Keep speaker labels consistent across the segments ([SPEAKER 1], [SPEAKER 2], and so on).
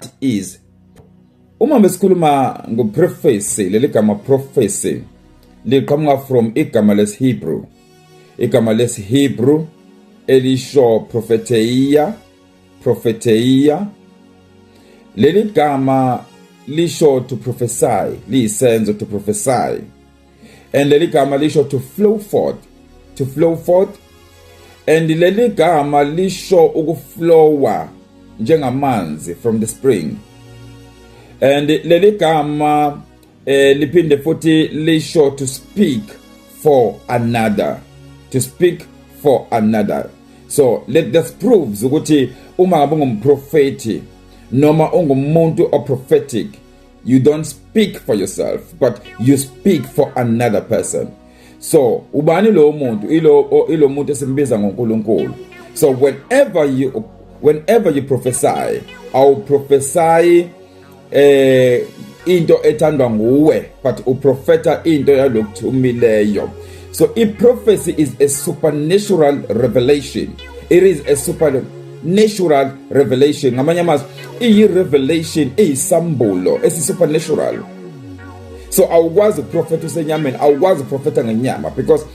[SPEAKER 1] what is. Uma besikhuluma ngoprophecy, leli gama prophecy liqhamuka from igama lesHebrew. Igama lesHebrew elisho propheteia. Leli gama lisho to prophesy, liyisenzo to prophesy. And leli gama lisho to flow forth. And leli gama lisho ukuflowa njengamanzi from the spring. And leli gama liphinde futhi lisho to speak for another. So this proves ukuthi uma ngabe ungumprofeti noma ungumuntu prophetic, you don't speak for yourself, but you speak for another person. So ubani lo muntu ilo muntu esimbiza ngoNkulunkulu. So whenever you prophesy, I'll prophesy into ethandwa nguwe, but uprofeta into yalokuthumileyo. So prophecy is a supernatural revelation. It is a supernatural revelation. Ngamanye amazwi revelation iyisambulo esi-supernatural. So awukwazi uprofeta usenyameni, awukwazi uprofeta ngenyama, because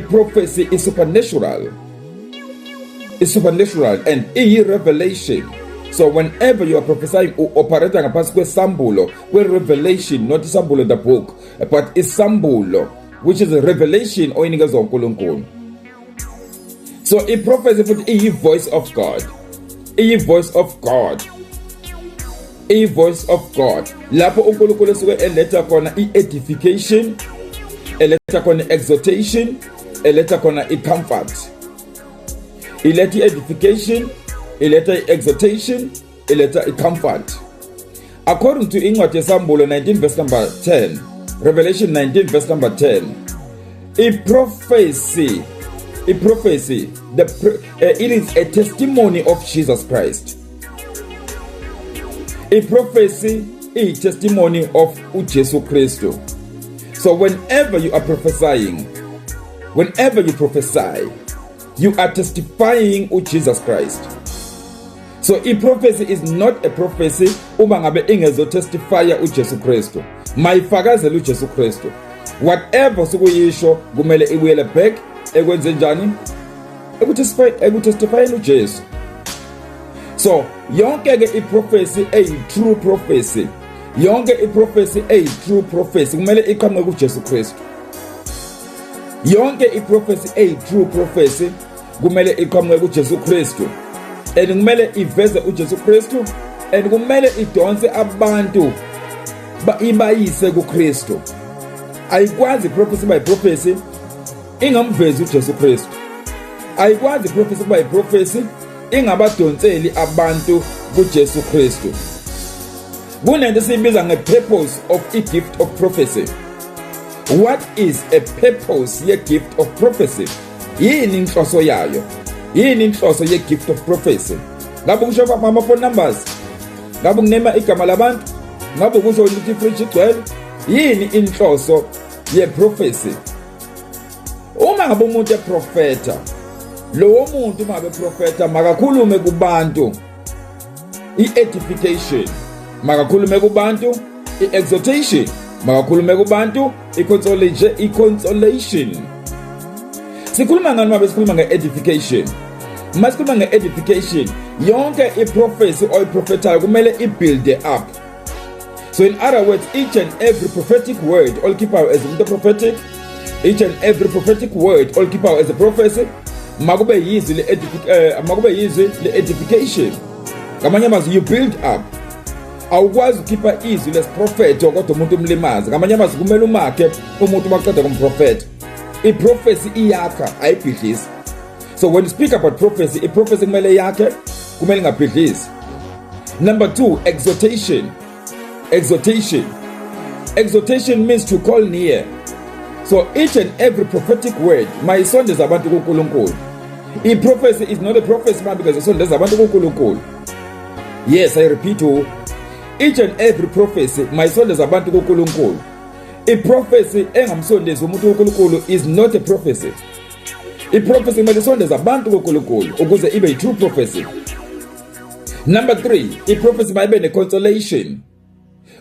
[SPEAKER 1] prophecy is supernatural. It's supernatural and revelation. So whenever you are prophesying, operate ngaphansi kwesambulo, revelation, not isambulo the book, but isambulo, which is a revelation oyinikezwa uNkulunkulu. So prophecy futhi iyi-voice of God. Iyi-voice of God. Voice of God. Lapho uNkulunkulu esuke eletha khona i-edification, eletha khona exhortation, eletha khona i-comfort. Iletha i-edification, iletha i-exhortation, iletha i-comfort. According to incwadi yesambulo 19 verse number 10, Revelation 19 verse number 10, prophecy, it is a testimony of Jesus Christ. A prophecy is a testimony of uJesu Kristu. So whenever you are prophesying, whenever you prophesy, you are testifying uJesus Christ. So a prophecy is not a prophecy uma ngabe ingezo testify uJesu Kristu. Mayifakazela uJesu Kristu. Whatever sukuyisho kumele iwele back ekwenze njani? Ekutestify uJesu. So yonke ke prophecy true prophecy. Yonke prophecy true prophecy kumele iqhamuke kuJesu Kristu. Yonke prophecy true prophecy kumele iqhamuke kuJesu Kristu. And kumele iveze uJesu Kristu, and kumele idonse abantu ibayise kuKristu. Ayikwazi prophecy by prophecy ingamvezi uJesu Kristu. Ayikwazi prophecy by prophecy ingabadonseli abantu kuJesu Kristu. Kunento siyibiza nge-purpose of a gift of prophecy. What is a purpose ye-gift of prophecy? Yini inhloso yayo? Yini inhloso ye-gift of prophecy? Ngabe kusho ama-phone numbers? Ngabe kunema igama labantu? Ngabe kusho ukuthi ifridge igcwele? Yini inhloso ye-prophecy? Uma ngabe umuntu eprofeta, lowo muntu uma ngabe profeta makakhulume kubantu i-edification, makakhulume kubantu i-exhortation, makakhulume kubantu i-consolation. Sikhuluma ngani uma besikhuluma nge-edification? Masikhuluma nge-edification, yonke i-prophecy or i-prophetayo kumele i-build up. So in other words, each and every prophetic word olikhiphayo as umuntu prophetic, each and every prophetic word olikhiphayo as a prophecy, makube yizwi le-edification. Ngamanye amazwi you build up. Awukwazi ukhipha izwi lesiprofethi kodwa umuntu umlimaza. Ngamanye amazwi kumele umakhe umuntu maqeda kumprofeta. I-prophecy iyakha ayibhidlisi. So when you speak about prophecy, i-prophecy kumele yakhe, kumele ingabhidlisi. Number 2, exhortation. Exhortation means to call near. So each and every prophetic word mayisondeza abantu kuNkulunkulu. I-prophecy is not a prophecy because isondeza abantu kuNkulunkulu. Yes, I repeat, each and every prophecy mayisondeza abantu kuNkulunkulu. I-prophecy engamsondezi umuntu kuNkulunkulu is not a prophecy. I-prophecy mayisondeza abantu kuNkulunkulu ukuze ibe true prophecy. Number 3, i-prophecy mayibe ne-consolation.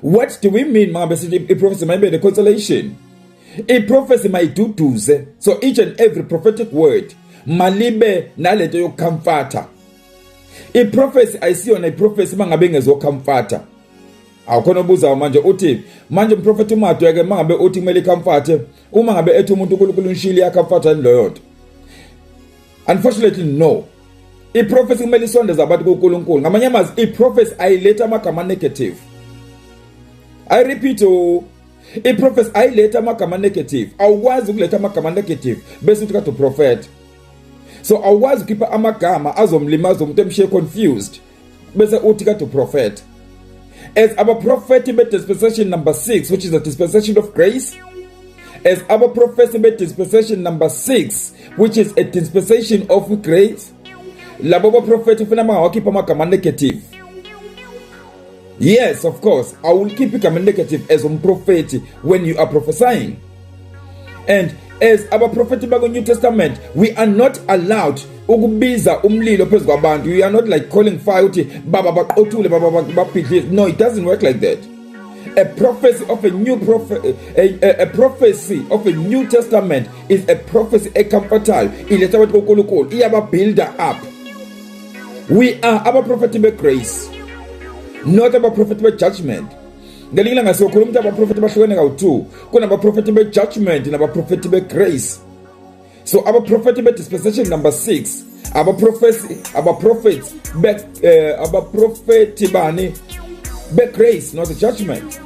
[SPEAKER 1] What do we mean mangabe sithi i-prophecy mayibe ne-consolation? I-prophecy mayiduduze, so each and every prophetic word malibe nalento yokucomforta. I-prophecy ayisiyona i-prophecy mangabe ngezocomforta. Awukhona ubuza manje uthi manje umprofeti uMadwe ke mangabe uthi kumele icomforte, uma ngabe ethi umuntu uNkulunkulu unshili yakhamfatha leyo nto. Unfortunately no. I-prophecy kumele isondeze abantu kuNkulunkulu. Ngamanye amazwi i-prophecy ayiletha amagama negative. I repeat, i-prophecy ayiletha amagama negative. Awukwazi ukuletha amagama negative bese uthi kade prophet. So awukwazi ukhipha amagama azomlimaza umuntu emshiye confused bese uthi kade prophet. As our prophet be dispensation number 6, which is the dispensation of grace, as our prophecy be dispensation number 6, which is a dispensation of grace, labo prophet ufuna mangawakipha amagama negative. Yes, of course, I will keep it negative as a prophet when you are prophesying. And as our prophet in the New Testament, we are not allowed ukubiza umlilo phezu kwabantu. We are not like calling fire uthi baba baqothule baba baphihle. No, it doesn't work like that. A prophecy of a new a prophecy of a New Testament is a prophecy comfortable. Iletha abantu kuNkulunkulu, iyaba builder up. We are our prophet by grace, not our prophet by judgment. Ngelinye ngasikhuluma ukuthi abaprofeti bahlukene kawu2. Kuna abaprofeti be judgment nabaprofeti be grace. So our prophet be dispensation number 6, our prophets bani be grace, not the judgment.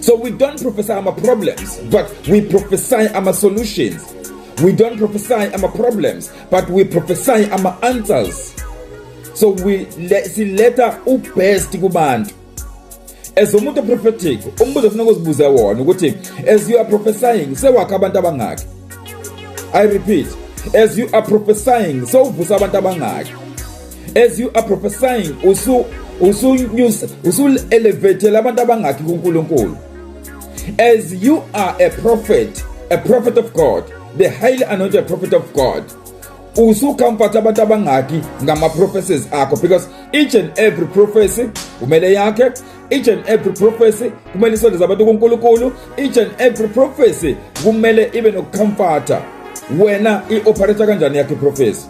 [SPEAKER 1] So we don't prophesy our problems, but we prophesy our solutions. We don't prophesy our problems, but we prophesy our answers. So we sileta ubest kubantu. As umuntu prophetic, umbuzo ufuna ukuzibuza wona ukuthi as you are prophesying, sewakha abantu abangaki? I repeat, as you are prophesying, so uvusa abantu abangaki? As you are prophesying, usu elevate abantu abangaki kuNkulunkulu? As you are a prophet of God, the highly anointed prophet of God, usu comfort abantu abangaki ngama prophecies akho, because each and every prophecy kumele yakhe, each and every prophecy kumele isondeze abantu kuNkulunkulu, each and every prophecy kumele ibe nokucomforta. Wena i-operator kanjani yakhe prophecy?